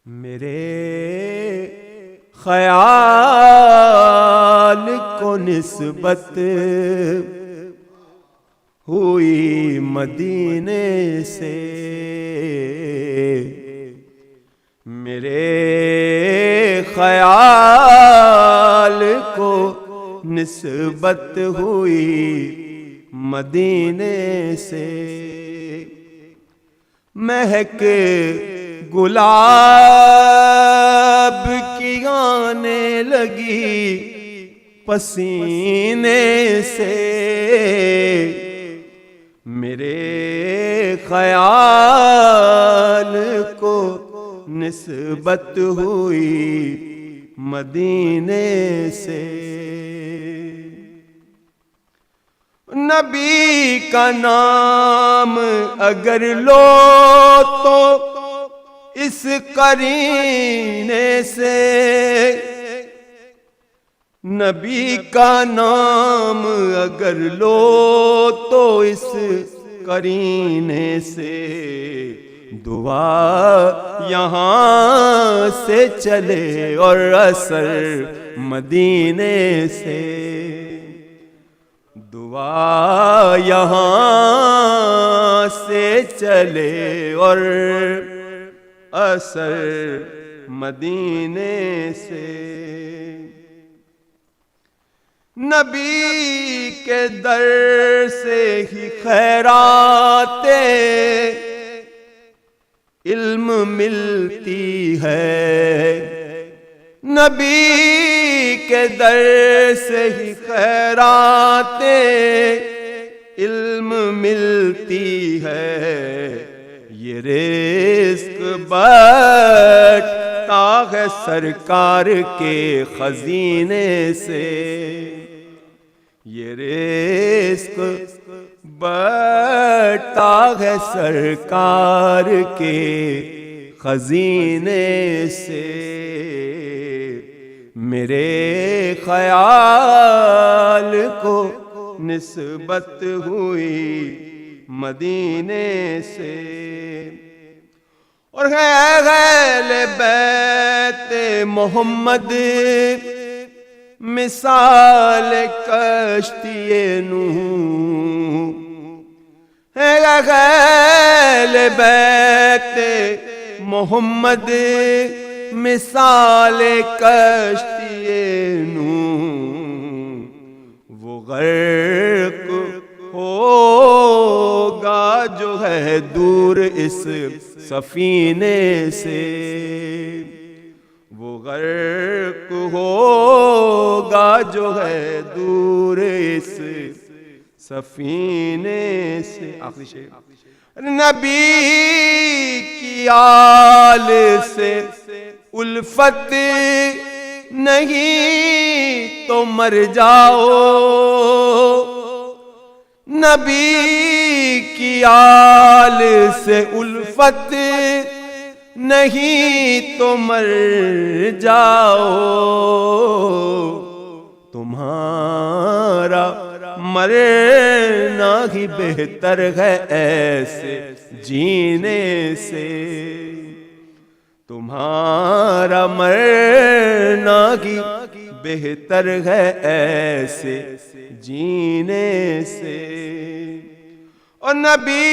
मेरे ख्याल को निस्बत हुई मदीने से, मेरे ख्याल को निस्बत हुई मदीने से। महक गुलाब की आने लगी पसीने से, मेरे ख्याल को निस्बत हुई मदीने से। नबी का नाम अगर लो तो इस करीने से, नबी का नाम अगर लो तो इस करीने से। दुआ यहाँ से चले और असर मदीने से, दुआ यहाँ से चले और असर मदीने से। नबी के दर से ही खैराते इल्म मिलती है, नबी के दर से ही खैराते इल्म मिलती है। ये रिज़्क़ बरता है सरकार के खजीने से, ये रिज़्क़ बरता है सरकार के खजीने से। मेरे ख्याल को निस्बत हुई मदीने से। और है अहले बैत मोहम्मद मिसाल कश्तिए नूह, है अहले बैत मोहम्मद मिसाल कश्तिए नूह। वो गर्क होगा जो है दूर इस सफीने से, वो गर्क होगा जो है दूर इस सफीने से। आखिरी शेर। नबी की आल से उल्फत नहीं तो मर जाओ, नबी की आल से उल्फत नहीं तो मर जाओ। तुम्हारा मरना ही बेहतर है ऐसे जीने से, तुम्हारा मरना ही बेहतर है ऐसे जीने से। और नबी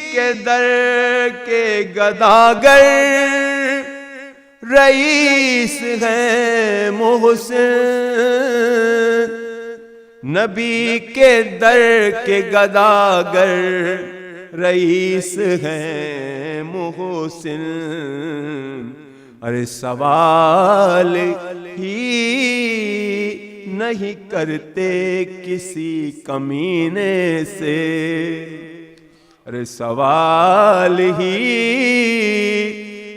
के दर के गदागर रईस हैं मोहसिन, नबी के दर के गदागर रईस हैं मोहसिन। अरे सवाल ही नहीं करते किसी कमीने से, अरे सवाल ही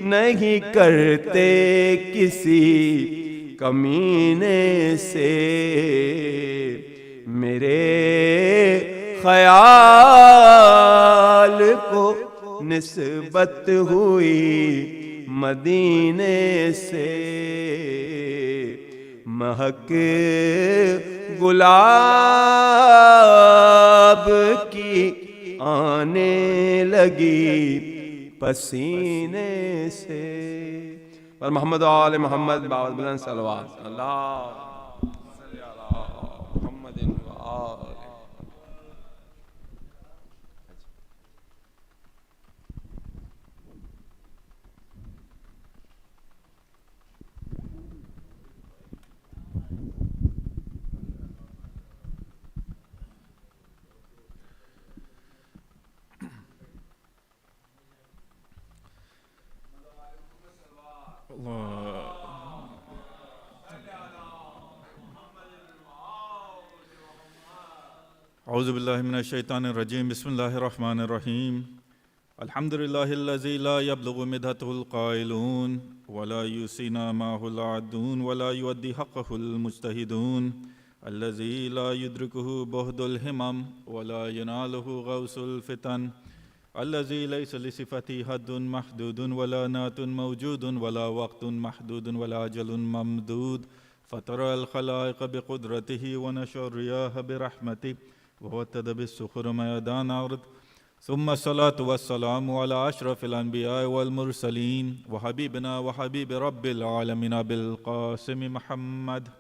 नहीं करते किसी कमीने से। मेरे ख्याल को निस्बत हुई मदीने से। महक गुलाब की आने लगी पसीने से। और मोहम्मद आले मोहम्मद बाबुल सलवात अल्लाह औज़ु बिल्लाहि मिनश शैतानिर रजीम बिस्मिल्लाहिर रहमानिर रहीम अल्हम्दुलिल्लाहिल्लज़ी ला यब्लुगु मिदहतुल क़ाइलून वला युसीना माहुल आदून वला युअद्दी हक़्क़हुल मुज्तहिदून अल्लज़ी ला युद्रिकुहु बुहदुल हिमम वला यनालुहु गौसुल फितन अल्लज़ी लैसा लिसिफ़ती हद्दुन महदूदुन वला नातुन मौजूदुन वला वक़्तुन महदूदुन वला अजलुन ममदूद फ़तरल ख़लाइक़ बिक़ुद्रतिही व नशर रियाह बिरहमतिही वहद्द बिस्सुख़ुर मैदान अर्द सुम्मा सलातु वस्सलामु अला अशरफिल अन्बिया वल मुरसलीन व हबीबना व हबीब रब्बिल आलमीन अबिल क़ासिम मुहम्मद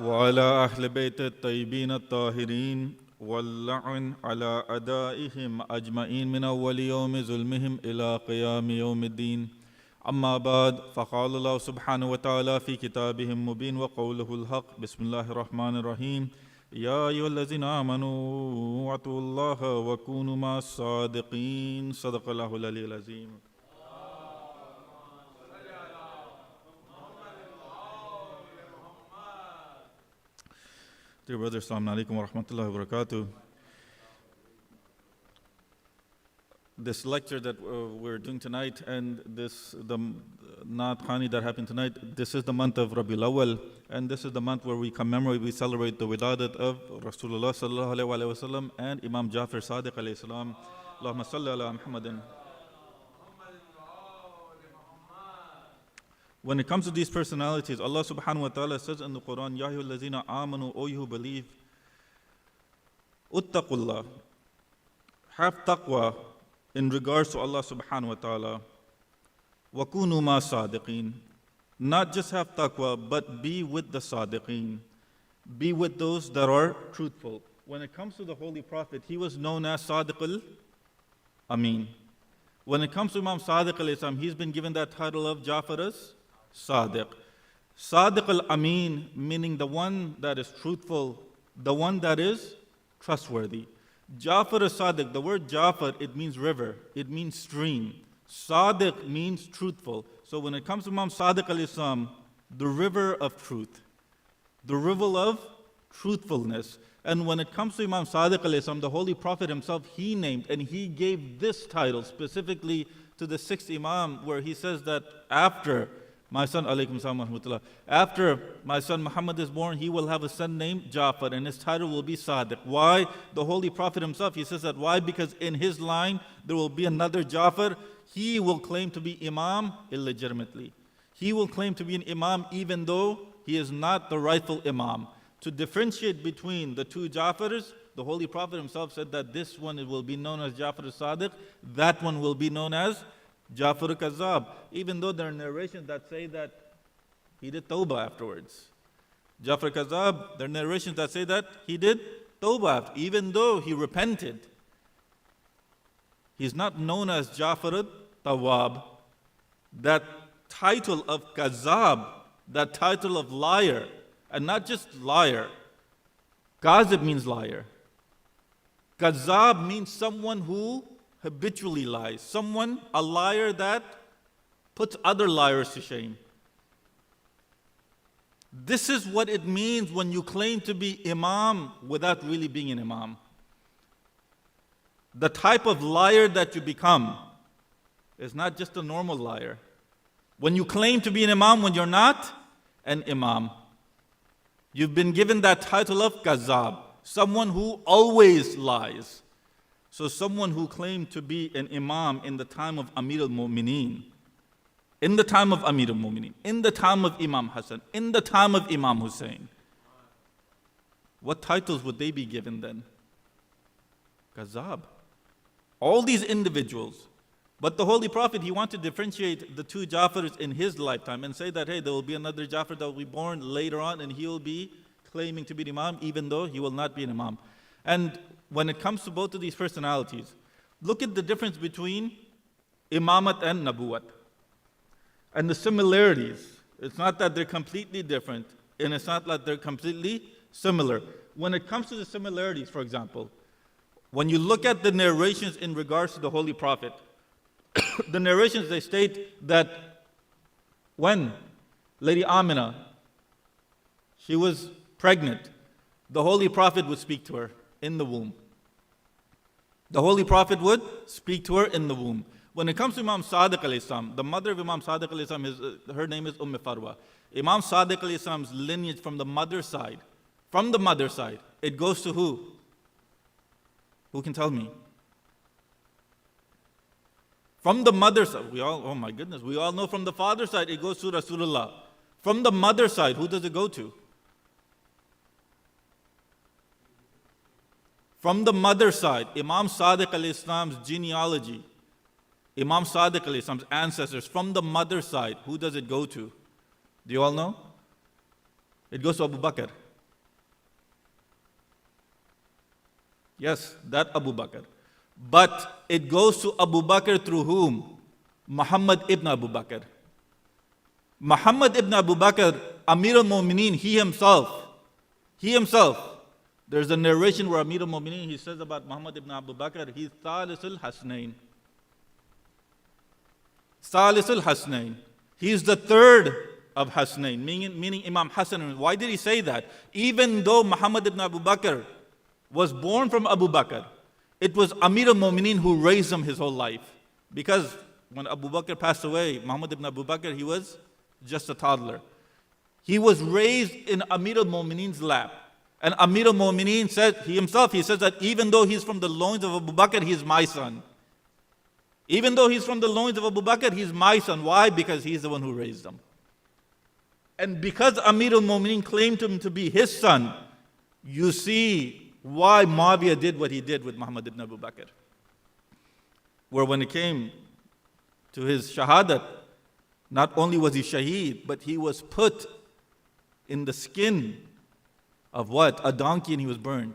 व अला अहले बैत अत-तय्यबीन अत-ताहिरीन वल्लअन अला अदाइहिम अजमईन मिन अव्वलि यौमि ज़ुल्मिहिम इला क़ियामि यौमिद्दीन। अम्मा बाद फ़क़ाल अल्लाहु सुब्हानहु व तआला फ़ी किताबिहिल मुबीन व क़ौलुहुल हक़ बिस्मिल्लाहिर रहमानिर रहीम या अय्युहल्लज़ीना आमनू अतिउल्लाह व कूनू मअस सादिक़ीन सदक़ल्लाहुल अलीयुल अज़ीम। Dear brothers, Assalamu alaikum wa rahmatullahi wa barakatuh. This lecture that we're doing tonight and the Naat Khani that happened tonight, this is the month of Rabi Awal, and this is the month where we celebrate the wiladat of Rasulullah sallallahu alaihi wasallam and Imam Jafar Sadiq alayhi salam. Allahumma salli ala Muhammadin. When it comes to these personalities, Allah subhanahu wa ta'ala says in the Quran, Ya ayyuhallazina amanu, O you who believe, uttaqullah, have taqwa in regards to Allah subhanahu wa ta'ala, wa kunu ma sadiqeen. Not just have taqwa, but be with the sadiqeen. Be with those that are truthful. When it comes to the Holy Prophet, he was known as Sadiq al-Amin. When it comes to Imam Sadiq alayhi salam, he's been given that title of Jafar as Sadiq. Sadiq al-Amin, meaning the one that is truthful, the one that is trustworthy. Jafar as-Sadiq, the word Jafar, it means river, it means stream. Sadiq means truthful. So when it comes to Imam Sadiq alayhi salam, the river of truth, the river of truthfulness. And when it comes to Imam Sadiq alayhi salam, the Holy Prophet himself, he named and he gave this title specifically to the sixth Imam, where he says that after my son, alaykum salam wa rahmatullah, after my son Muhammad is born, he will have a son named Jafar, and his title will be Sadiq. Why? The Holy Prophet himself, he says that why? Because in his line, there will be another Jafar. He will claim to be Imam illegitimately. He will claim to be an Imam even though he is not the rightful Imam. To differentiate between the two Jafars, the Holy Prophet himself said that this one will be known as Jafar as-Sadiq, that one will be known as Jafar al-Kazzab, even though there are narrations that say that he did tawbah afterwards. Jafar al-Kazzab, there are narrations that say that he did tawbah, even though he repented. He's not known as Jafar al-Tawwab. That title of Kazzab, that title of liar, and not just liar, Kazib means liar. Kazzab means someone who habitually lies. Someone, a liar that puts other liars to shame. This is what it means when you claim to be Imam without really being an Imam. The type of liar that you become is not just a normal liar. When you claim to be an Imam when you're not an Imam, you've been given that title of Kazzab, someone who always lies. So someone who claimed to be an Imam in the time of Amir al-Mu'mineen, in the time of Amir al-Mu'mineen, in the time of Imam Hassan, in the time of Imam Hussain, what titles would they be given then? Kazab. All these individuals. But the Holy Prophet, he wanted to differentiate the two Jafars in his lifetime and say that, hey, there will be another Jafar that will be born later on and he will be claiming to be an Imam, even though he will not be an Imam. And when it comes to both of these personalities, look at the difference between Imamat and Nabuwat. And the similarities. It's not that they're completely different, and it's not that they're completely similar. When it comes to the similarities, for example, when you look at the narrations in regards to the Holy Prophet, the narrations, they state that when Lady Amina, she was pregnant, the Holy Prophet would speak to her in the womb. The Holy Prophet would speak to her in the womb. When it comes to Imam Sadiq alayhi salam, the mother of Imam Sadiq alayhi salam, her name is Farwa. Imam Sadiq alayhi salam's lineage from the mother's side, it goes to who? Who can tell me? From the mother's side, we all know from the father's side, it goes to Rasulullah. From the mother's side, who does it go to? From the mother's side, Imam Sadiq alayhi salam's genealogy, Imam Sadiq alayhi salam's ancestors, from the mother's side, who does it go to? Do you all know? It goes to Abu Bakr. Yes, that Abu Bakr. But it goes to Abu Bakr through whom? Muhammad ibn Abu Bakr. Muhammad ibn Abu Bakr, Amir al-Mu'mineen, he himself, there's a narration where Amir al-Mu'mineen, he says about Muhammad ibn Abu Bakr, he's Thalisul Hasnain. Thalisul Hasnain. He's the third of Hasnain, meaning Imam Hassan. Why did he say that? Even though Muhammad ibn Abu Bakr was born from Abu Bakr, it was Amir al-Mu'mineen who raised him his whole life. Because when Abu Bakr passed away, Muhammad ibn Abu Bakr, he was just a toddler. He was raised in Amir al-Mu'mineen's lap. And Amir al-Mu'mineen said, he says that even though he's from the loins of Abu Bakr, he's my son. Even though he's from the loins of Abu Bakr, he's my son. Why? Because he's the one who raised him. And because Amir al-Mu'mineen claimed him to be his son, you see why Muawiyah did what he did with Muhammad ibn Abu Bakr. Where when it came to his shahadat, not only was he shaheed, but he was put in the skin of what? A donkey, and he was burned.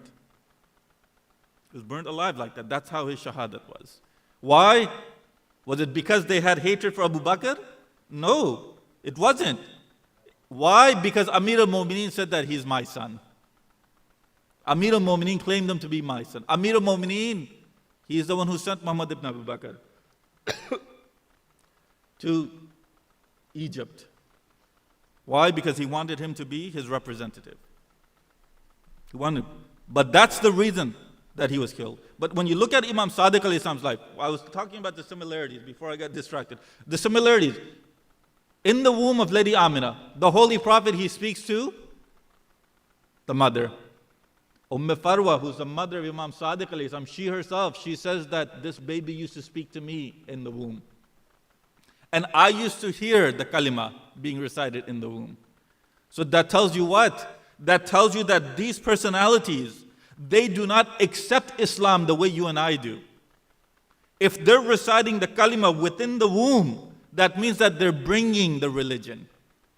He was burned alive like that. That's how his shahadat was. Why? Was it because they had hatred for Abu Bakr? No, it wasn't. Why? Because Amir al-Mu'mineen said that he's my son. Amir al-Mu'mineen claimed him to be my son. Amir al-Mu'mineen, he is the one who sent Muhammad ibn Abu Bakr to Egypt. Why? Because he wanted him to be his representative. He wanted, but that's the reason that he was killed. But when you look at Imam Sadiq alayhi salam's life, I was talking about the similarities before I got distracted. The similarities. In the womb of Lady Amina, the Holy Prophet, he speaks to the mother. Farwa, who's the mother of Imam Sadiq alayhi salam, she herself, she says that this baby used to speak to me in the womb. And I used to hear the kalima being recited in the womb. So that tells you what? That tells you that these personalities, they do not accept Islam the way you and I do. If they're reciting the kalima within the womb, that means that they're bringing the religion.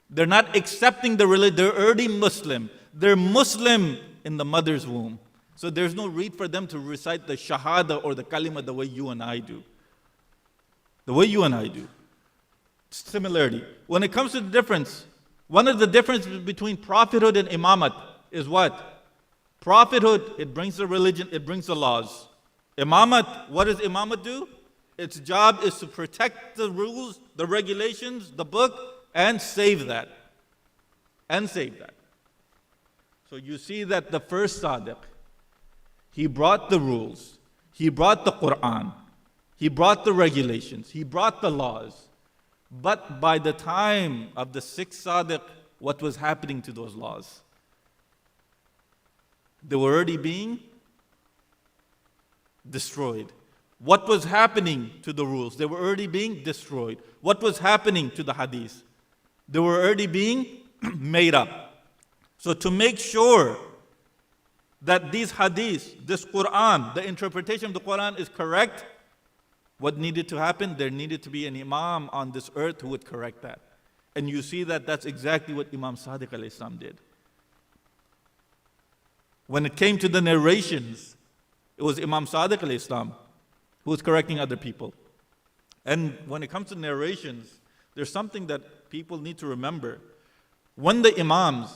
They're not accepting the religion, they're already Muslim. They're Muslim in the mother's womb. So there's no need for them to recite the shahada or the kalima the way you and I do. The way you and I do. Similarity. When it comes to the difference, one of the differences between prophethood and imamat is what? Prophethood, it brings the religion, it brings the laws. Imamat, what does imamat do? Its job is to protect the rules, the regulations, the book, and save that. And save that. So you see that the first Sadiq, he brought the rules, he brought the Quran, he brought the regulations, he brought the laws. But by the time of the sixth Sadiq, what was happening to those laws? They were already being destroyed. What was happening to the rules? They were already being destroyed. What was happening to the hadith? They were already being made up. So to make sure that these hadiths, this Quran, the interpretation of the Quran is correct, what needed to happen? There needed to be an Imam on this earth who would correct that. And you see that that's exactly what Imam Sadiq alayhi salam did. When it came to the narrations, it was Imam Sadiq alayhi salam who was correcting other people. And when it comes to narrations, there's something that people need to remember. When the Imams,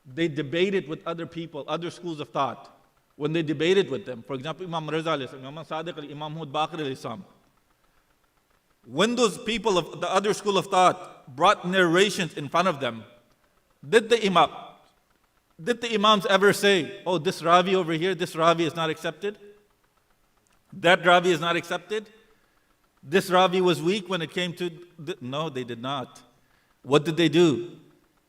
they debated with other people, other schools of thought, when they debated with them, for example, Imam Raza alayhi salam, Imam Sadiq, Imam Hud Baqir alayhi salam, when those people of the other school of thought brought narrations in front of them, did the Imams ever say, oh, this Ravi over here, this Ravi is not accepted? That Ravi is not accepted? This Ravi was weak when it came to... No, they did not. What did they do?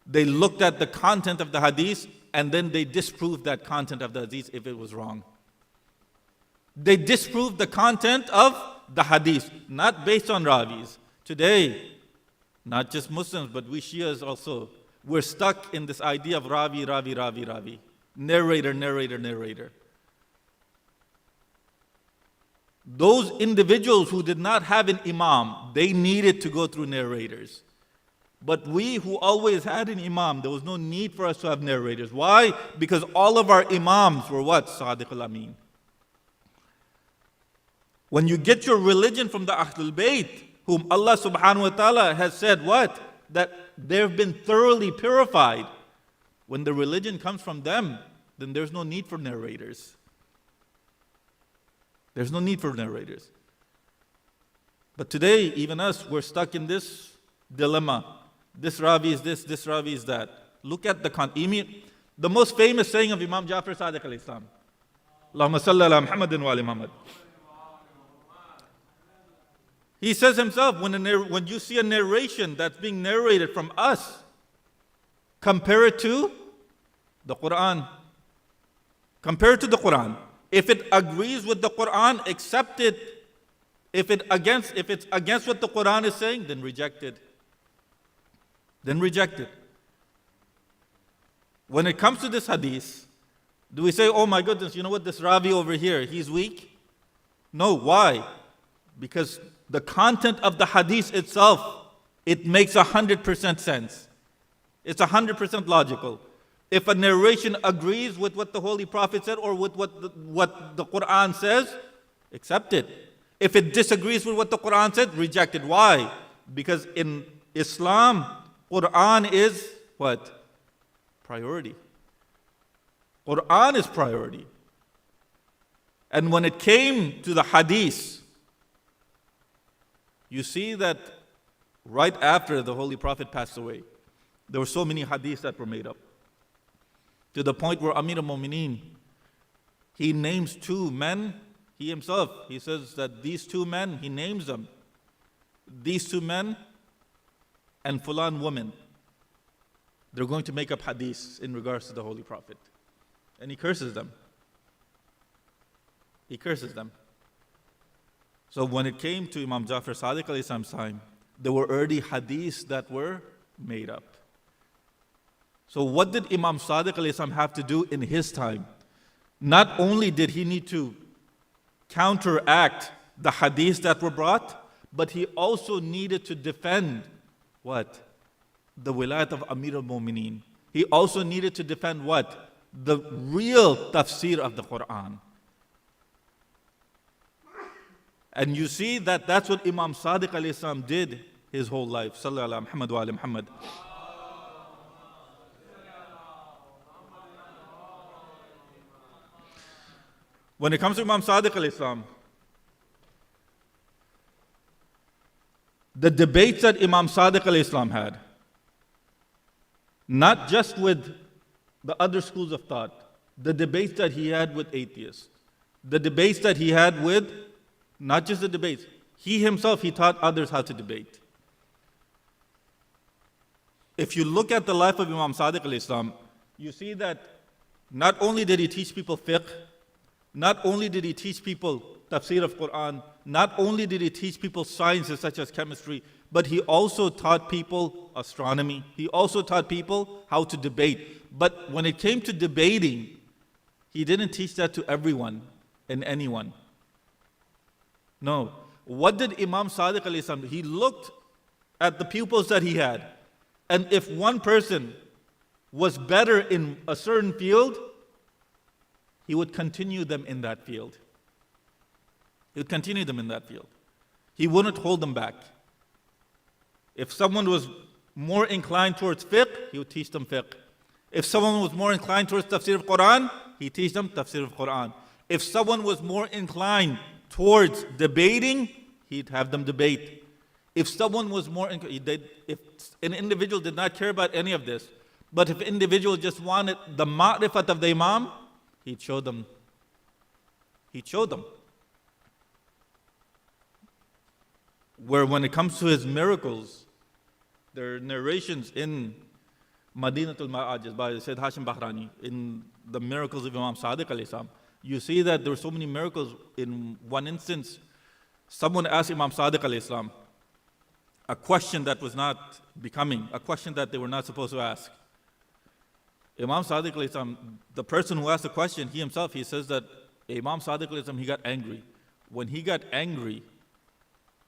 They looked at the content of the hadith and then they disproved that content of the hadith if it was wrong. They disproved the content of the hadith, not based on Ravis. Today, not just Muslims, but we Shias also, we're stuck in this idea of Ravi, Ravi, Ravi, Ravi. Narrator, narrator, narrator. Those individuals who did not have an Imam, they needed to go through narrators. But we who always had an Imam, there was no need for us to have narrators. Why? Because all of our Imams were what? Sadiq al-Amin. When you get your religion from the Ahlul Bayt, whom Allah subhanahu wa ta'ala has said what? That they've been thoroughly purified. When the religion comes from them, then there's no need for narrators. There's no need for narrators. But today, even us, we're stuck in this dilemma. This Ravi is this Ravi is that. Look at the most famous saying of Imam Jafar Sadiq alayhi salam. Allahumma salli ala Muhammadin wa ali Muhammad. He says himself, when you see a narration that's being narrated from us, compare it to the Quran. Compare it to the Quran. If it agrees with the Quran, accept it. If it's against what the Quran is saying, then reject it. Then reject it. When it comes to this hadith, do we say, oh my goodness, you know what, this Ravi over here, he's weak? No, why? Because the content of the hadith itself, it makes 100% sense. It's 100% logical. If a narration agrees with what the Holy Prophet said or with what the Quran says, accept it. If it disagrees with what the Quran said, reject it. Why? Because in Islam, Quran is what? Priority. Quran is priority. And when it came to the hadith, you see that right after the Holy Prophet passed away, there were so many hadiths that were made up. To the point where Amir al-Mu'mineen, he names two men, he himself, he says that these two men, he names them. These two men and Fulan woman, they're going to make up hadiths in regards to the Holy Prophet. And he curses them. He curses them. So when it came to Imam Jafar Sadiq alayhi salam's time, there were already hadiths that were made up. So what did Imam Sadiq alayhi salam have to do in his time? Not only did he need to counteract the hadiths that were brought, but he also needed to defend what? The wilayat of Amir al-Mu'mineen. He also needed to defend what? The real tafsir of the Quran. And you see that that's what Imam Sadiq alayhi salam did his whole life. Sallallahu ala Muhammad wa ala Muhammad. When it comes to Imam Sadiq alayhi salam, the debates that Imam Sadiq alayhi salam had, not just with the other schools of thought, the debates that he had with atheists, the debates that he had with, not just the debates, he himself, he taught others how to debate. If you look at the life of Imam Sadiq alayhi salam, you see that not only did he teach people fiqh, not only did he teach people tafsir of Quran, not only did he teach people sciences such as chemistry, but he also taught people astronomy. He also taught people how to debate. But when it came to debating, He didn't teach that to everyone and anyone. No. What did Imam Sadiq alayhi salam do? He looked at the pupils that he had. And if one person was better in a certain field, he would continue them in that field. He would continue them in that field. He wouldn't hold them back. If someone was more inclined towards fiqh, he would teach them fiqh. If someone was more inclined towards tafsir of Quran, he'd teach them tafsir of Quran. If someone was more inclined towards debating, he'd have them debate. If someone was more, if an individual did not care about any of this, but if an individual just wanted the ma'rifat of the Imam, he'd show them. He'd show them. Where when it comes to his miracles, there are narrations in Madinatul Ma'ajiz by Sayyid Hashim Bahrani, in the miracles of Imam Sadiq alayhi salam. You see that there were so many miracles. In one instance, someone asked Imam Sadiq alayhi salam a question that was not becoming, a question that they were not supposed to ask. Imam Sadiq alayhi salam, the person who asked the question, he himself, he says that Imam Sadiq alayhi salam, he got angry. When he got angry,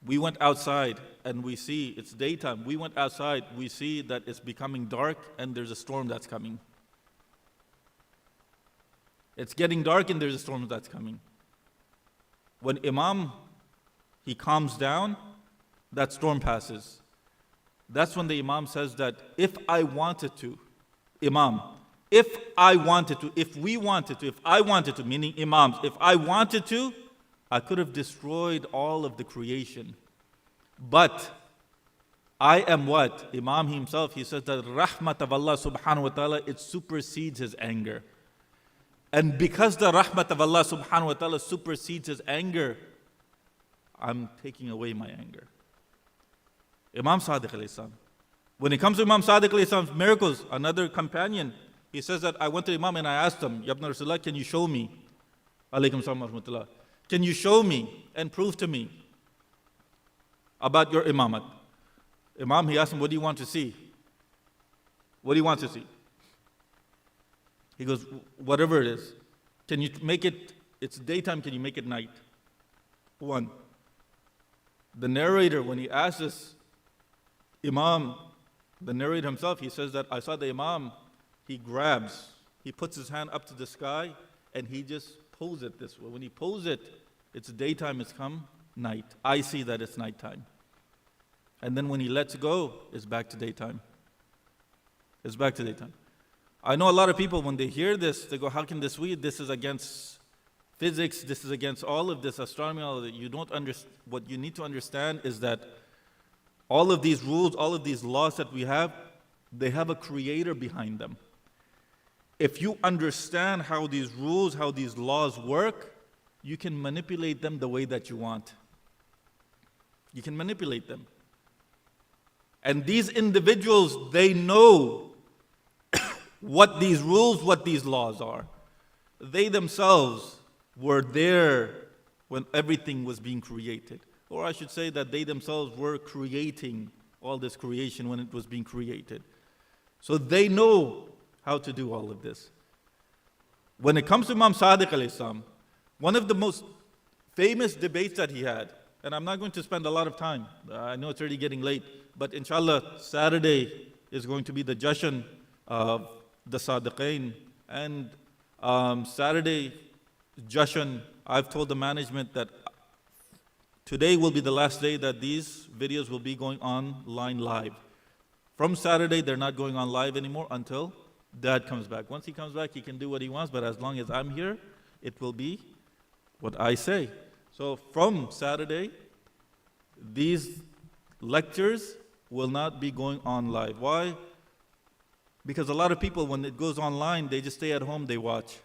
we went outside and we see it's daytime. We went outside, we see that it's becoming dark and there's a storm that's coming. It's getting dark and there's a storm that's coming. When Imam, he calms down, that storm passes. That's when the Imam says that if I wanted to, Imam, if I wanted to, if we wanted to, if I wanted to, meaning Imams, if I wanted to, I could have destroyed all of the creation. But I am what? Imam himself, he says that rahmat of Allah subhanahu wa ta'ala, it supersedes his anger. And because the rahmat of Allah subhanahu wa ta'ala supersedes his anger, I'm taking away my anger. Imam Sadiq alayhi salam. When it comes to Imam Sadiq alayhi salam's miracles, another companion, he says that I went to Imam and I asked him, Ya ibn Rasulullah, can you show me? Alaykum salam wa rahmatullah. Can you show me and prove to me about your imamat? Imam, he asked him, what do you want to see? What do you want to see? He goes, whatever it is. Can you make it, it's daytime, can you make it night? One. The narrator, when he asks this Imam, the narrator himself, he says that I saw the Imam, he grabs, he puts his hand up to the sky and he just pulls it this way. When he pulls it, it's daytime, it's come night. I see that it's nighttime. And then when he lets go, it's back to daytime. It's back to daytime. I know a lot of people, when they hear this, they go, how can this be? This is against physics, this is against all of this, astronomy, all of it. You don't understand. What you need to understand is that all of these rules, all of these laws that we have, they have a creator behind them. If you understand how these rules, how these laws work, you can manipulate them the way that you want. You can manipulate them. And these individuals, they know what these rules, what these laws are. They themselves were there when everything was being created. Or I should say that they themselves were creating all this creation when it was being created. So they know how to do all of this. When it comes to Imam Sadiq alayhi salam, one of the most famous debates that he had, and I'm not going to spend a lot of time, I know it's already getting late, but inshallah, Saturday is going to be the Jashan of the Sadiqain, and Saturday Jashan, I've told the management that today will be the last day that these videos will be going online live. From Saturday, they're not going on live anymore until Dad comes back. Once he comes back, he can do what he wants, but as long as I'm here, it will be what I say. So from Saturday, these lectures will not be going on live. Why? Because a lot of people, when it goes online, they just stay at home, they watch.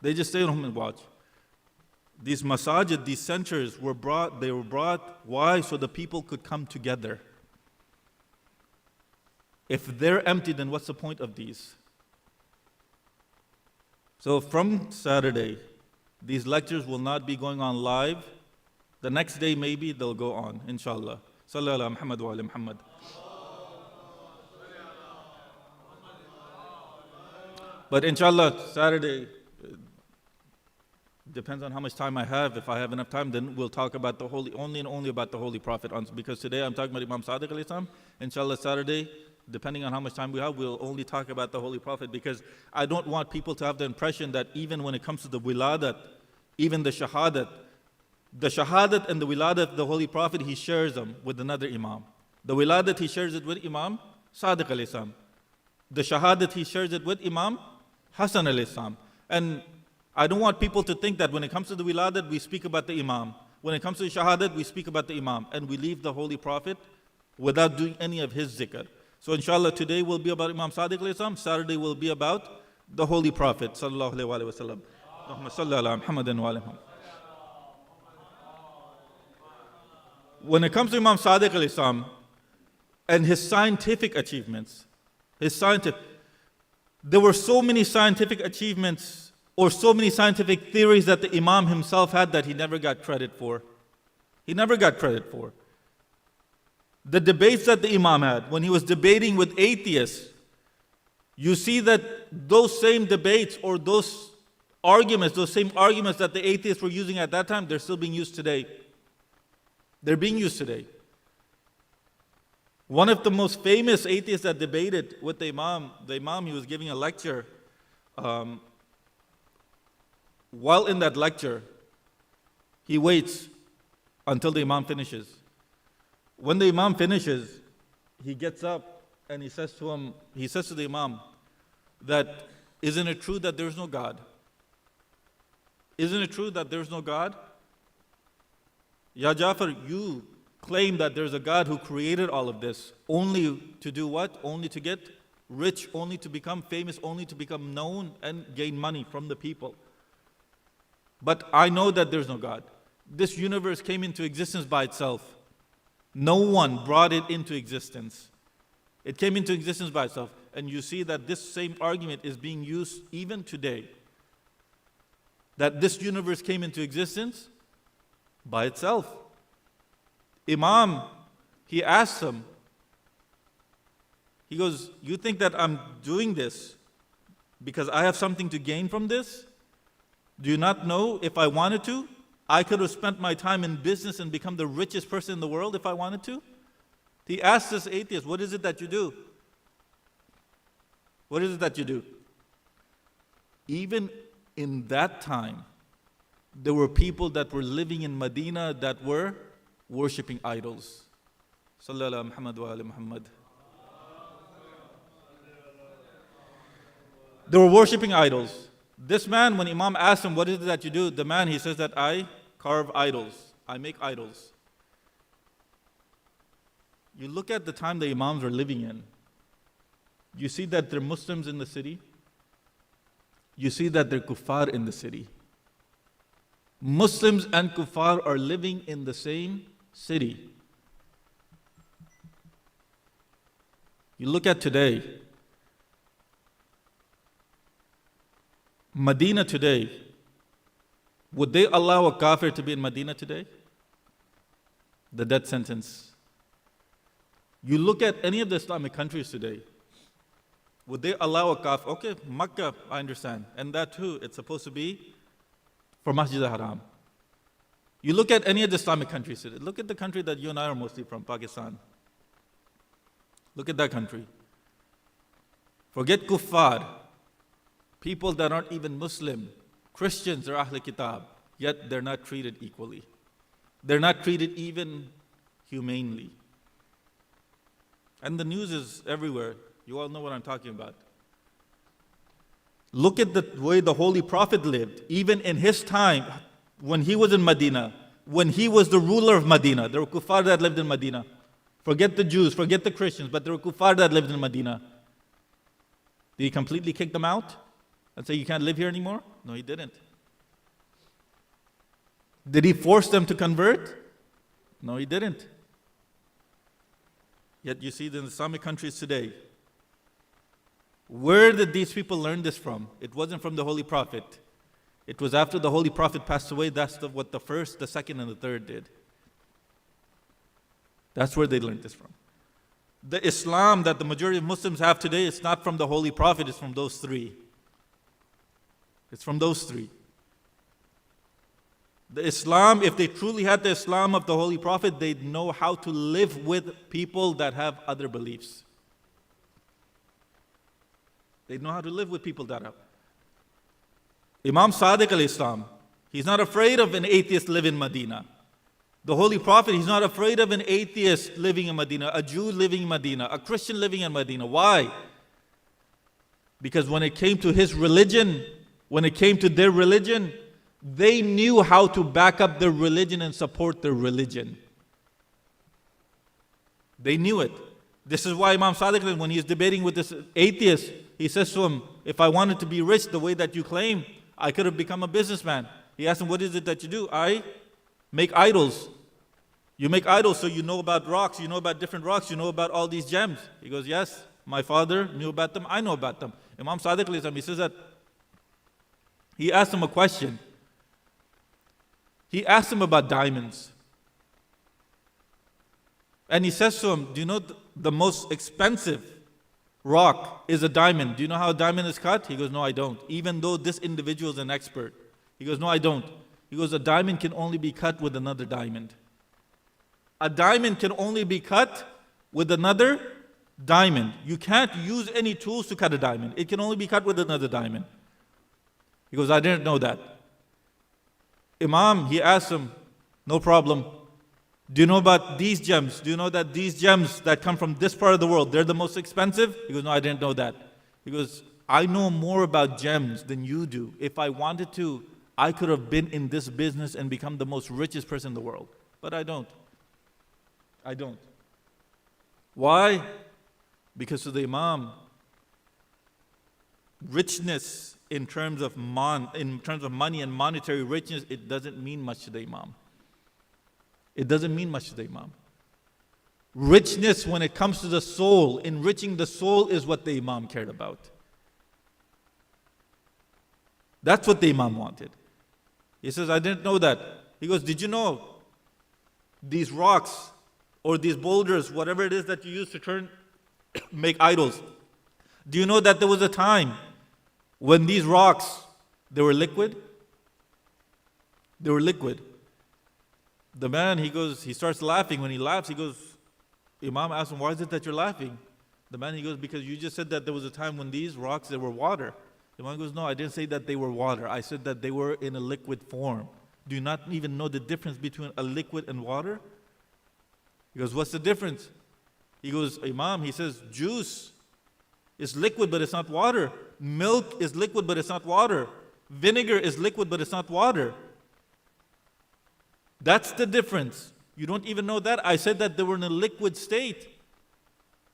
They just stay at home and watch. These masajid, these centers were brought, why? So the people could come together. If they're empty, then what's the point of these? So from Saturday, these lectures will not be going on live. The next day maybe they'll go on, inshallah. Sallallahu ala Muhammad wa ala Muhammad. But inshallah, Saturday, depends on how much time I have. If I have enough time, then we'll talk about the holy, only and only about the Holy Prophet. Because today I'm talking about Imam Sadiq alayhi salam. Inshallah, Saturday, depending on how much time we have, we'll only talk about the Holy Prophet, because I don't want people to have the impression that even when it comes to the wiladat, even the shahadat and the wiladat of the Holy Prophet, he shares them with another Imam. The wiladat, he shares it with Imam Sadiq alayhi salam. The shahadat, he shares it with Imam Hassan alayhi salam. And I don't want people to think that when it comes to the wiladat, we speak about the Imam. When it comes to the shahadat, we speak about the Imam. And we leave the Holy Prophet without doing any of his zikr. So inshallah, today will be about Imam Sadiq alayhi salam. Saturday will be about the Holy Prophet sallallahu alayhi wa sallam. Allahumma salli ala Muhammadin wa ala Muhammad. When it comes to Imam Sadiq alayhi salam and his scientific achievements, there were so many scientific achievements or so many scientific theories that the Imam himself had that he never got credit for. He never got credit for. The debates that the Imam had when he was debating with atheists, you see that those same debates or those same arguments that the atheists were using at that time, they're still being used today. They're being used today. One of the most famous atheists that debated with the Imam, he was giving a lecture. While in that lecture, he waits until the Imam finishes. When the Imam finishes, he gets up and he says to the Imam that, isn't it true that there's no God? Isn't it true that there's no God? Ya Jafar, you claim that there's a God who created all of this, only to do what? Only to get rich, only to become famous, only to become known and gain money from the people. But I know that there's no God. This universe came into existence by itself. No one brought it into existence. It came into existence by itself. And you see that this same argument is being used even today. That this universe came into existence by itself. Imam, he asks him, he goes, you think that I'm doing this because I have something to gain from this? Do you not know if I wanted to, I could have spent my time in business and become the richest person in the world if I wanted to? He asks this atheist, what is it that you do? What is it that you do? Even in that time, there were people that were living in Medina that were worshipping idols. Sallallahu Muhammad wa ala Muhammad. They were worshipping idols. This man, when Imam asked him, what is it that you do? The man, he says that I carve idols. I make idols. You look at the time the Imams were living in. You see that there are Muslims in the city. You see that there are kuffar in the city. Muslims and kuffar are living in the same city. You look at today. Medina today, would they allow a kafir to be in Medina today? The death sentence. You look at any of the Islamic countries today, would they allow a kafir? Okay, Makkah, I understand. And that too, it's supposed to be for Masjid al-Haram. You look at any of the Islamic countries today. Look at the country that you and I are mostly from, Pakistan. Look at that country. Forget kuffar. People that aren't even Muslim, Christians or Ahl Kitab, yet they're not treated equally. They're not treated even humanely. And the news is everywhere. You all know what I'm talking about. Look at the way the Holy Prophet lived. Even in his time, when he was in Medina, when he was the ruler of Medina, there were kuffar that lived in Medina. Forget the Jews, forget the Christians, but there were kuffar that lived in Medina. Did he completely kick them out and say, you can't live here anymore? No, he didn't. Did he force them to convert? No, he didn't. Yet you see in the Islamic countries today, where did these people learn this from? It wasn't from the Holy Prophet. It was after the Holy Prophet passed away, that's what the first, the second, and the third did. That's where they learned this from. The Islam that the majority of Muslims have today is not from the Holy Prophet, it's from those three. It's from those three. The Islam, if they truly had the Islam of the Holy Prophet, they'd know how to live with people that have other beliefs. They'd know how to live with people that have. Imam Sadiq al-Islam, he's not afraid of an atheist living in Medina. The Holy Prophet, he's not afraid of an atheist living in Medina, a Jew living in Medina, a Christian living in Medina. Why? Because when it came to his religion, when it came to their religion, they knew how to back up their religion and support their religion. They knew it. This is why Imam Sadiq, when he's debating with this atheist, he says to him, if I wanted to be rich the way that you claim, I could have become a businessman. He asked him, what is it that you do? I make idols. You make idols, so you know about rocks, you know about different rocks, you know about all these gems. He goes, yes, my father knew about them, I know about them. Imam Sadiq, he says that, he asked him a question. He asked him about diamonds. And he says to him, do you know the most expensive rock is a diamond? Do you know how a diamond is cut? He goes, no, I don't. Even though this individual is an expert. He goes, no, I don't. He goes, a diamond can only be cut with another diamond. A diamond can only be cut with another diamond. You can't use any tools to cut a diamond. It can only be cut with another diamond. He goes, I didn't know that. Imam, he asked him, no problem. Do you know about these gems? Do you know that these gems that come from this part of the world, they're the most expensive? He goes, no, I didn't know that. He goes, I know more about gems than you do. If I wanted to, I could have been in this business and become the most richest person in the world. But I don't. I don't. Why? Because to the Imam, richness in terms of money and monetary richness, it doesn't mean much to the Imam. It doesn't mean much to the Imam. Richness when it comes to the soul, enriching the soul is what the Imam cared about. That's what the Imam wanted. He says, I didn't know that. He goes, did you know these rocks or these boulders, whatever it is that you use to make idols, do you know that there was a time when these rocks, they were liquid? They were liquid. The man, he starts laughing. When he laughs, he goes, Imam asks him, why is it that you're laughing? The man, he goes, because you just said that there was a time when these rocks, they were water. The man goes, no, I didn't say that they were water. I said that they were in a liquid form. Do you not even know the difference between a liquid and water? He goes, what's the difference? He goes, Imam, he says, juice is liquid, but it's not water. Milk is liquid, but it's not water. Vinegar is liquid, but it's not water. That's the difference. You don't even know that. I said that they were in a liquid state.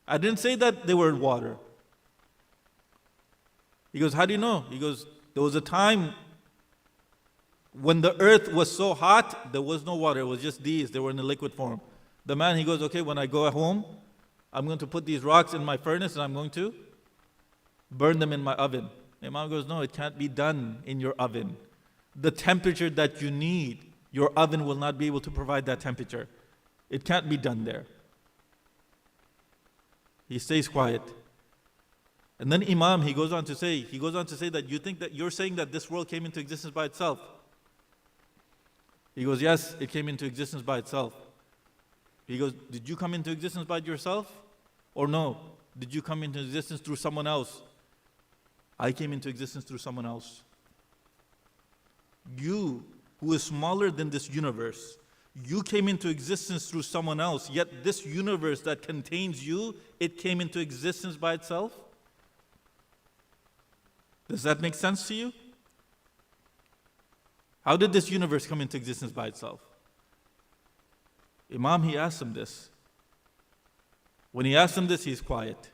I didn't say that they were in water. He goes, how do you know? He goes, there was a time when the earth was so hot, there was no water. It was just these. They were in a liquid form. The man, he goes, okay, when I go home, I'm going to put these rocks in my furnace and I'm going to burn them in my oven. The Imam goes, no, it can't be done in your oven. The temperature that you need, your oven will not be able to provide that temperature. It can't be done there. He stays quiet. And then Imam, he goes on to say that you think that you're saying that this world came into existence by itself. He goes, yes, it came into existence by itself. He goes, did you come into existence by yourself? Or no? Did you come into existence through someone else? I came into existence through someone else. You, who is smaller than this universe, you came into existence through someone else, yet this universe that contains you, it came into existence by itself? Does that make sense to you? How did this universe come into existence by itself? Imam, he asked him this. When he asked him this, he's quiet.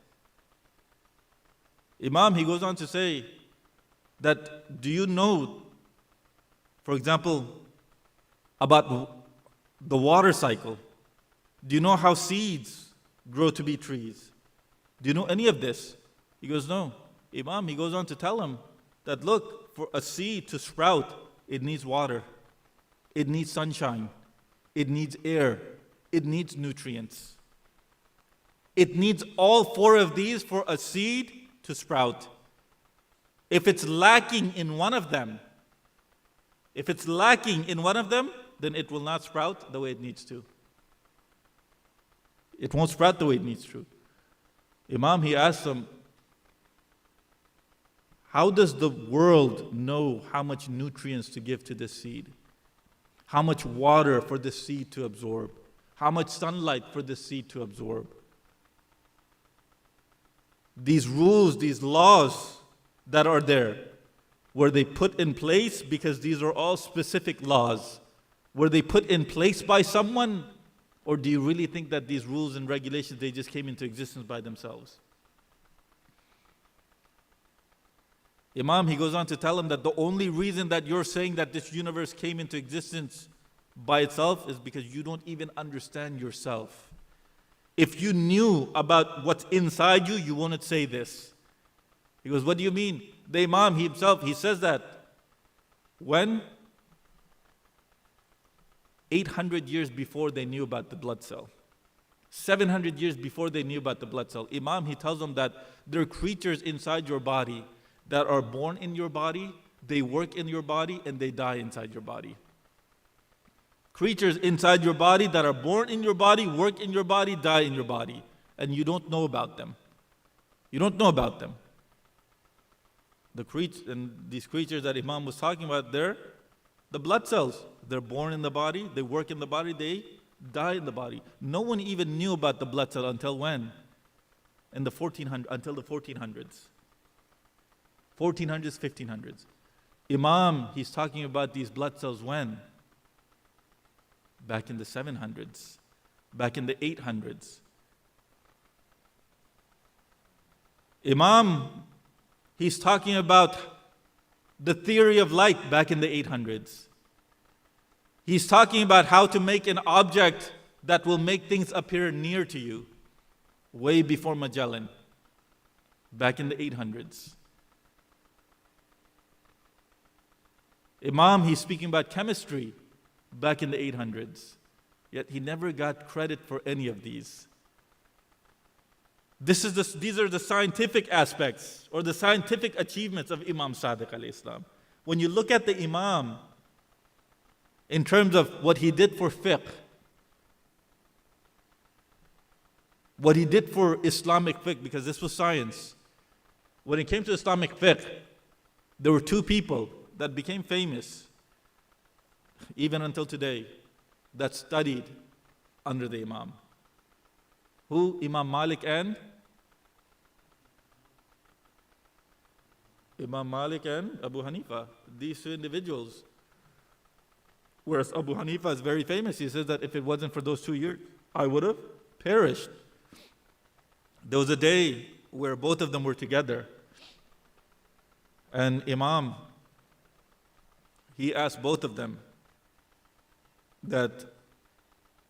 Imam, he goes on to say that, do you know, for example, about the water cycle? Do you know how seeds grow to be trees? Do you know any of this? He goes, no. Imam, he goes on to tell him that, look, for a seed to sprout, it needs water. It needs sunshine. It needs air. It needs nutrients. It needs all four of these for a seed to sprout. If it's lacking in one of them, then it will not sprout the way it needs to. It won't sprout the way it needs to. Imam, he asked them, how does the world know how much nutrients to give to this seed? How much water for this seed to absorb? How much sunlight for this seed to absorb? These rules, these laws that are there, were they put in place because these are all specific laws? Were they put in place by someone? Or do you really think that these rules and regulations, they just came into existence by themselves? Imam, he goes on to tell him that the only reason that you're saying that this universe came into existence by itself is because you don't even understand yourself. If you knew about what's inside you, you wouldn't say this. He goes, what do you mean? The Imam himself, he says that when 800 years before they knew about the blood cell, 700 years before they knew about the blood cell, Imam, he tells them that there are creatures inside your body that are born in your body, they work in your body, and they die inside your body. Creatures inside your body that are born in your body, work in your body, die in your body. And you don't know about them. You don't know about them. These creatures that Imam was talking about, they're the blood cells. They're born in the body, they work in the body, they die in the body. No one even knew about the blood cell until when? Until the 1400s. 1400s, 1500s. Imam, he's talking about these blood cells when? Back in the 700s, back in the 800s. Imam, he's talking about the theory of light back in the 800s. He's talking about how to make an object that will make things appear near to you, way before Magellan, back in the 800s. Imam, he's speaking about chemistry back in the 800s. Yet he never got credit for any of these. These are the scientific aspects or the scientific achievements of Imam Sadiq alayhi salam. When you look at the Imam in terms of what he did for fiqh, what he did for Islamic fiqh, because this was science. When it came to Islamic fiqh, there were two people that became famous, even until today, that studied under the Imam. Who? Imam Malik and Abu Hanifa. These two individuals. Whereas Abu Hanifa is very famous. He says that if it wasn't for those 2 years, I would have perished. There was a day where both of them were together. And Imam, he asked both of them that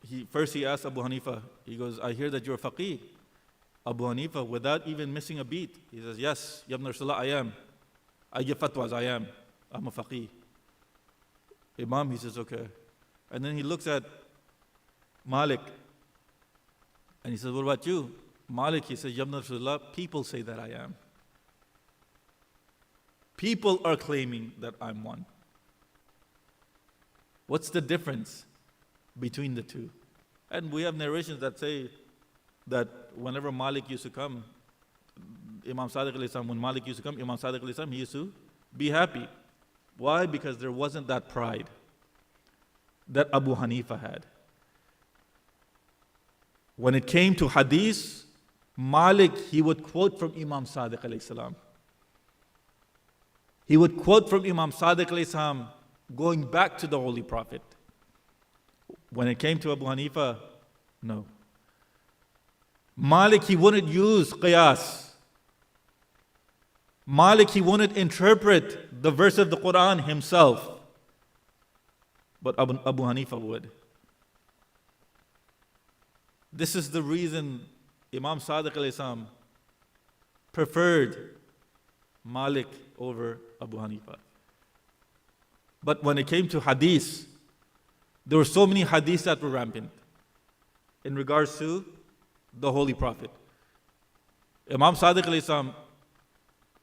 he asked Abu Hanifa, he goes, I hear that you're a faqih. Abu Hanifa, without even missing a beat, he says, yes, Ya Ibn Rasulullah, I am. I give fatwas, I am. I'm a faqih. Imam, he says, okay. And then he looks at Malik and he says, what about you? Malik, he says, Ya Ibn Rasulullah, people say that I am. People are claiming that I'm one. What's the difference between the two? And we have narrations that say that whenever Malik used to come, Imam Sadiq alayhi salam, when Malik used to come, Imam Sadiq alayhi salam, he used to be happy. Why? Because there wasn't that pride that Abu Hanifa had. When it came to hadith, Malik, he would quote from Imam Sadiq alayhi salam. He would quote from Imam Sadiq alayhi salam, going back to the Holy Prophet. When it came to Abu Hanifa, no. Malik, he wouldn't use qiyas. Malik, he wouldn't interpret the verse of the Quran himself. But Abu Hanifa would. This is the reason Imam Sadiq alayhi salam preferred Malik over Abu Hanifa. But when it came to hadith, there were so many hadiths that were rampant in regards to the Holy Prophet. Imam Sadiq alayhi salam,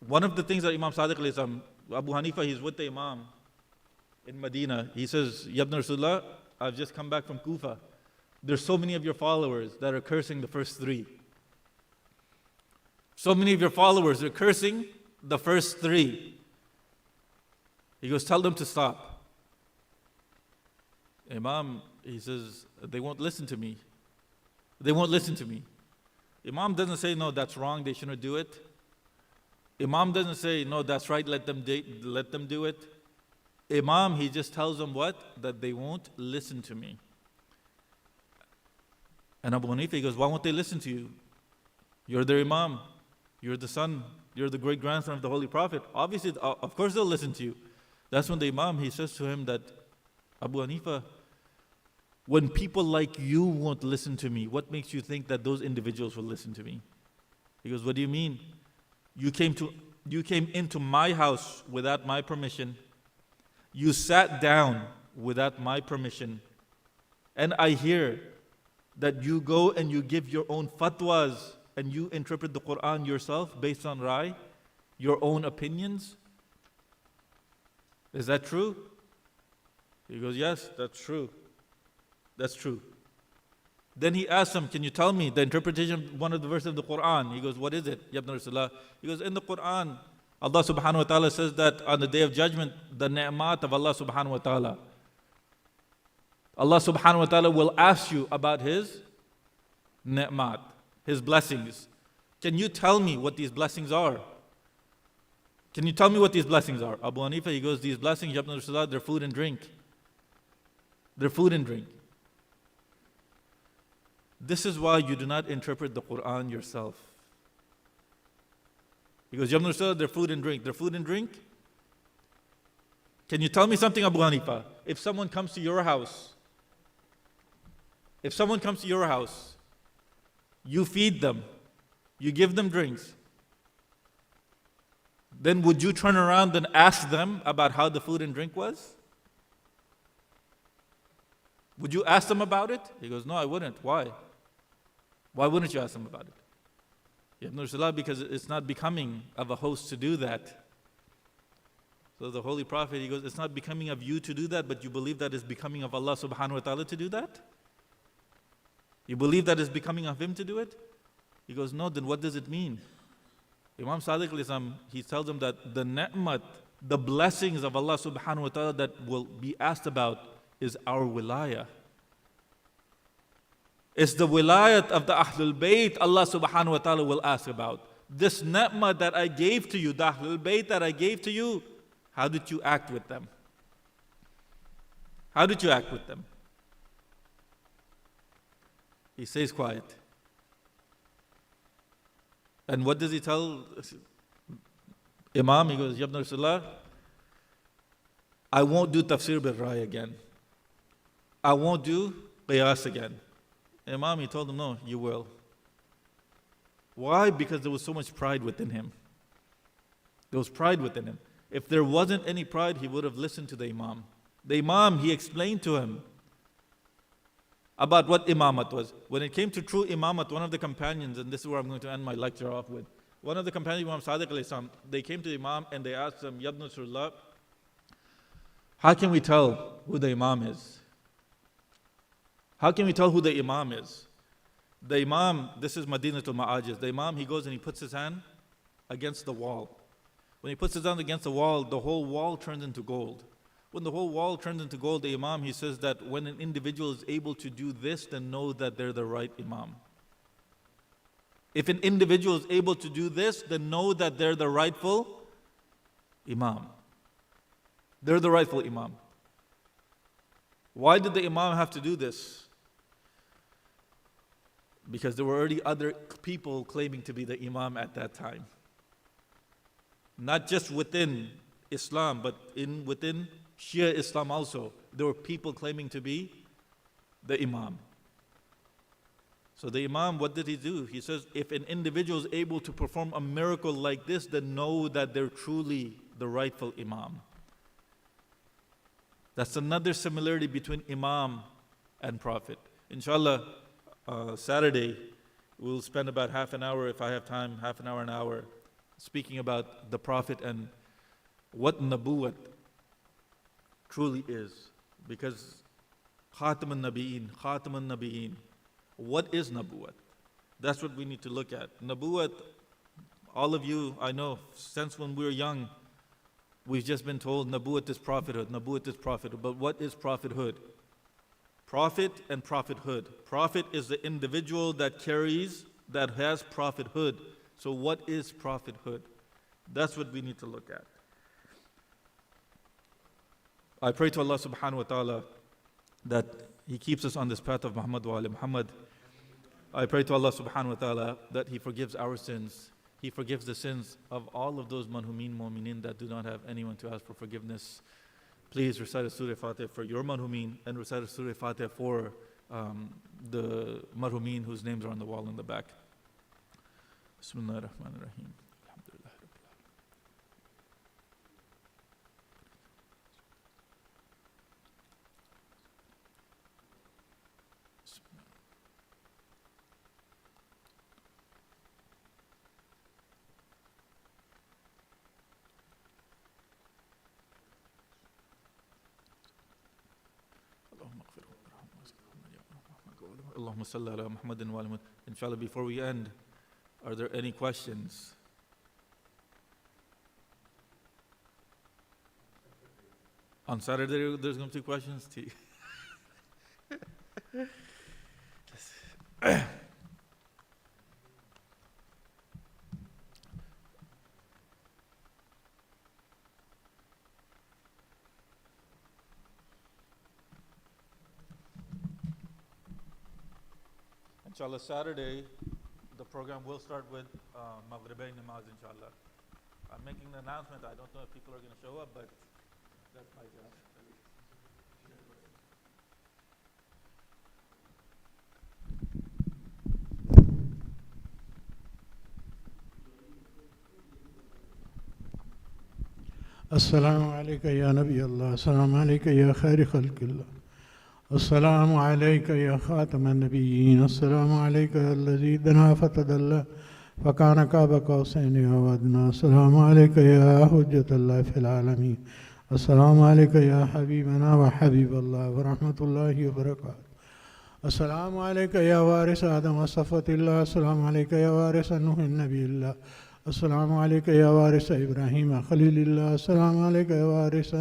One of the things that Imam Sadiq alayhi salam, Abu Hanifa, he's with the Imam in Medina. He says, Ya Ibn Rasulullah, I've just come back from Kufa. There's so many of your followers that are cursing the first three. So many of your followers are cursing the first three. He goes, tell them to stop. Imam, he says, they won't listen to me. They won't listen to me. Imam doesn't say, no, that's wrong, they shouldn't do it. Imam doesn't say, no, that's right, let them do it. Imam, he just tells them what? That they won't listen to me. And Abu Hanifa, he goes, why won't they listen to you? You're their Imam. You're the son. You're the great grandson of the Holy Prophet. Obviously, of course they'll listen to you. That's when the Imam, he says to him that, Abu Hanifa, when people like you won't listen to me, what makes you think that those individuals will listen to me? He goes, what do you mean? You came into my house without my permission. You sat down without my permission. And I hear that you go and you give your own fatwas and you interpret the Quran yourself based on Rai, your own opinions. Is that true? He goes, yes, that's true. That's true. Then he asks him, can you tell me the interpretation of one of the verses of the Quran? He goes, what is it, Ya Ibn Rasulullah? He goes, in the Quran, Allah subhanahu wa ta'ala says that on the day of judgment, the ni'mat of Allah subhanahu wa ta'ala, Allah subhanahu wa ta'ala will ask you about His ni'mat, His blessings. Can you tell me what these blessings are? Can you tell me what these blessings are? Abu Hanifa, he goes, these blessings, Ya Ibn Rasulullah, they're food and drink. They're food and drink. This is why you do not interpret the Quran yourself. He goes, Ya Ibn Rasulullah, they're food and drink. They're food and drink? Can you tell me something, Abu Hanifa? If someone comes to your house, you feed them, you give them drinks, then would you turn around and ask them about how the food and drink was? Would you ask them about it? He goes, no, I wouldn't. Why? Why wouldn't you ask them about it? Ibn Rasulullah, because it's not becoming of a host to do that. So the Holy Prophet, he goes, it's not becoming of you to do that, but you believe that it's becoming of Allah subhanahu wa ta'ala to do that? You believe that it's becoming of Him to do it? He goes, no, then what does it mean? Imam Sadiq alayhi salam, he tells them that the ni'mat, the blessings of Allah subhanahu wa ta'ala that will be asked about is our wilayah. It's the wilayat of the Ahlul Bayt Allah subhanahu wa ta'ala will ask about. This ni'mah that I gave to you, the Ahlul Bayt that I gave to you, how did you act with them? How did you act with them? He stays quiet. And what does he tell Imam? He goes, Ya Ibn Rasulullah, I won't do tafsir bil Rai again. I won't do qiyas again. Imam, he told him, no, you will. Why? Because there was so much pride within him. There was pride within him. If there wasn't any pride, he would have listened to the Imam. The Imam, he explained to him about what imamat was. When it came to true imamat, one of the companions, and this is where I'm going to end my lecture off with, one of the companions, Imam Sadiq alayhi salam, they came to the Imam and they asked him, Ya Ibn Rasulullah, how can we tell who the Imam is? How can we tell who the Imam is? The Imam, this is Madinatul Ma'ajiz. The Imam, he goes and he puts his hand against the wall. When he puts his hand against the wall, the whole wall turns into gold. When the whole wall turns into gold, the Imam, he says that when an individual is able to do this, then know that they're the right Imam. If an individual is able to do this, then know that they're the rightful Imam. They're the rightful Imam. Why did the Imam have to do this? Because there were already other people claiming to be the Imam at that time. Not just within Islam, but within Shia Islam also. There were people claiming to be the Imam. So the Imam, what did he do? He says, if an individual is able to perform a miracle like this, then know that they're truly the rightful Imam. That's another similarity between Imam and Prophet. Inshallah, Saturday, we'll spend about half an hour, if I have time, half an hour, speaking about the Prophet and what Nabuwat truly is. Because Khatam al-Nabi'een, what is Nabuwat? That's what we need to look at. Nabuwat, all of you, I know, since when we were young, we've just been told Nabuwat is prophethood, Nabuwat is prophethood. But what is prophethood? Prophet and prophethood. Prophet is the individual that has prophethood. So what is prophethood? That's what we need to look at. I pray to Allah subhanahu wa ta'ala that He keeps us on this path of Muhammad wa ali Muhammad. I pray to Allah subhanahu wa ta'ala that He forgives our sins. He forgives the sins of all of those manhumeen mu'mineen that do not have anyone to ask for forgiveness. Please recite a Surah Fatiha for your manhumeen and recite a Surah Fatiha for the marhumeen whose names are on the wall in the back. Bismillah ar-Rahman ar-Rahim. Allahumma salli ala Muhammadin wa ala Muhammad. Inshallah, before we end, are there any questions? On Saturday, there's going to be questions? Inshallah, Saturday, the program will start with Maghribain Namaz, inshallah. I'm making an announcement. I don't know if people are going to show up, but that's my job. Assalamu alayka ya Nabi Allah, assalamu alayka ya khairi khalqillah, assalamu alayka ya khatam al-nabiyyin, assalamu alayka ya alladhi dana fatadalla, fakana qaba qawsaini aw adna, assalamu alayka ya hujjatallah fil alameen, assalamu alayka ya habibana wa habiballah wa rahmatullahi wa barakatuh. Assalamu alayka ya waris Adam wa safatillah, assalamu alayka ya waris Nuhin nabiyillah, assalamu alayka ya waris Ibrahim khalilillah, assalamu alayka ya waris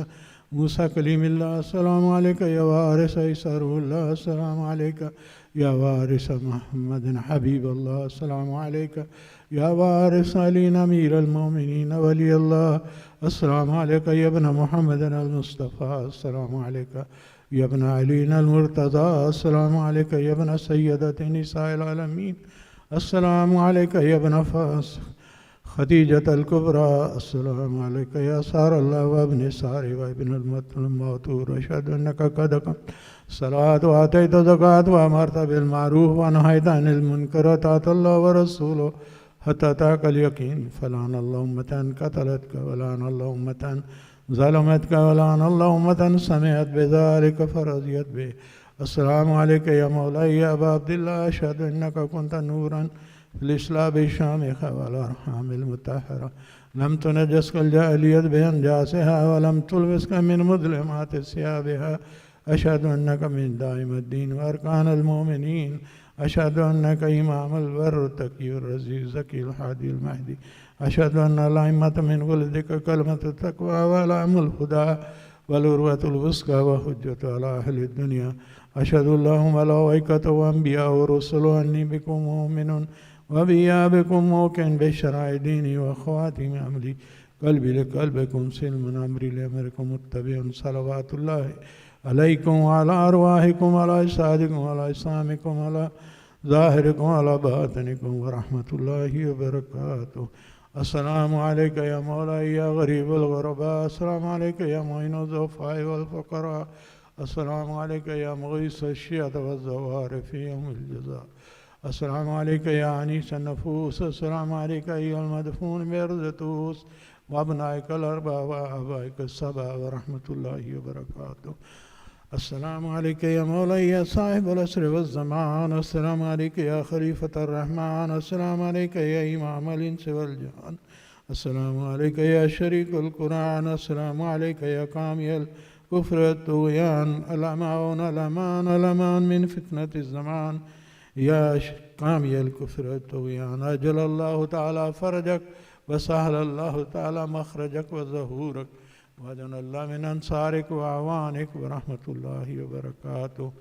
Musa kalimillah, assalamu alayka ya waris Isa ruhullah, assalamu alayka ya waris Muhammadin habiballah, assalamu alayka ya waris Ali amir al-mu'minin waliyallah, assalamu alayka ya ibn Muhammadin al-Mustafa, assalamu alayka ya ibn Ali al-Murtada, assalamu alayka ya ibn sayyidati nisa'il alamin, assalamu alayka ya ibn Fas خديجة الكبرى، السلام عليك يا سار الله وابن ساري وابن الموتور، أشهد أنك قد قمت الصلاة وآتيت الزكاة وأمرت بالمعروف ونهيت عن المنكر وأطعت الله ورسوله حتى أتاك اليقين، فلعن الله أمة قتلتك ولعن الله أمة ظلمتك ولعن الله أمة سمعت بذلك فرضيت به. السلام عليك يا مولاي يا أبا عبد الله، أشهد أنك كنت نورا في الإسلام الشامخة والأرحام المطهرة، لم تنجسك الجاهلية بأنجاسها ولم تلبسك من مظلمات ثيابها، أشهد أنك من دائم الدين وأركان المؤمنين، أشهد أنك إمام البر التقي الرزي الزكي الحادي المهدي، أشهد أن الأئمة من ولدك كلمة التقوى والعلم الهدى والعروة الوثقى وحجة على أهل الدنيا، أشهد اللهم ملائكته وأنبياء ورسل أني بكم مؤمن وبيابكم موقن بشرع ديني وخواتم أمري، قلبي لقلبكم سلم أمري لأمركم متبع، صلوات الله عليكم وعلى أرواحكم وعلى أجسادكم وعلى إسلامكم وعلى ظاهركم وعلى باطنكم ورحمة الله وبركاته. السلام عليك يا مولاي يا غريب الغرباء، السلام عليك يا معين الضعفاء والفقراء، السلام عليك يا مغيث الشيعة والزوار في يوم الجزاء، السلام عليك يا أنيس النفوس، السلام عليك أيها المدفون بأرض طوس وأبنائك الأربعة وآبائك السبعة ورحمة الله وبركاته. السلام عليك يا مولاي يا صاحب العصر والزمان، السلام عليك يا خليفة الرحمن، السلام عليك يا إمام الإنس والجان، अस्सलामु अलैका या शरीकुल कुरान, अस्सलामु अलैका या कामिल कुफ्र तुग़यान, अलमान अलमान अलमान मिन फितनतिज़ ज़मान, या कामिल कुफ्र तुग़यान, अजलल्लाहु ताला फरजक व सहलल्लाहु ताला मखरजक व ज़हूरक वजनल्लाहु मिन अंसारिक व अवानिक व रहमतुल्लाहि व बरकातुहू।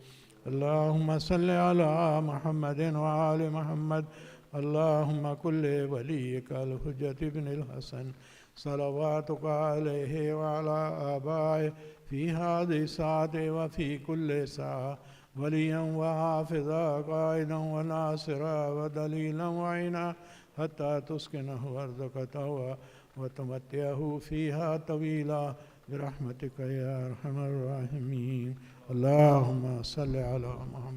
अल्लाहुम्मा सल्लि अला मुहम्मदिन व आलि मुहम्मद। अल्लाहुम्मा कुल्ले वलिय्यिका अल-हुज्जत इब्निल हसन सलवातुका अलैहि व अला आबाए फ़ी हाज़िहि साअति व फ़ी कुल्लि साअ वलिय्यन व हाफ़िज़ा क़ाइदन व नासिरा व दलीलन व इना हत्ता तुस्किनहु अर्ज़क़तहु व तुमत्तिअहु फ़ीहा तवीला बिरहमतिका या अरहमर राहिमीन। अल्लाहुम्मा सल्लि अला मुहम्मद।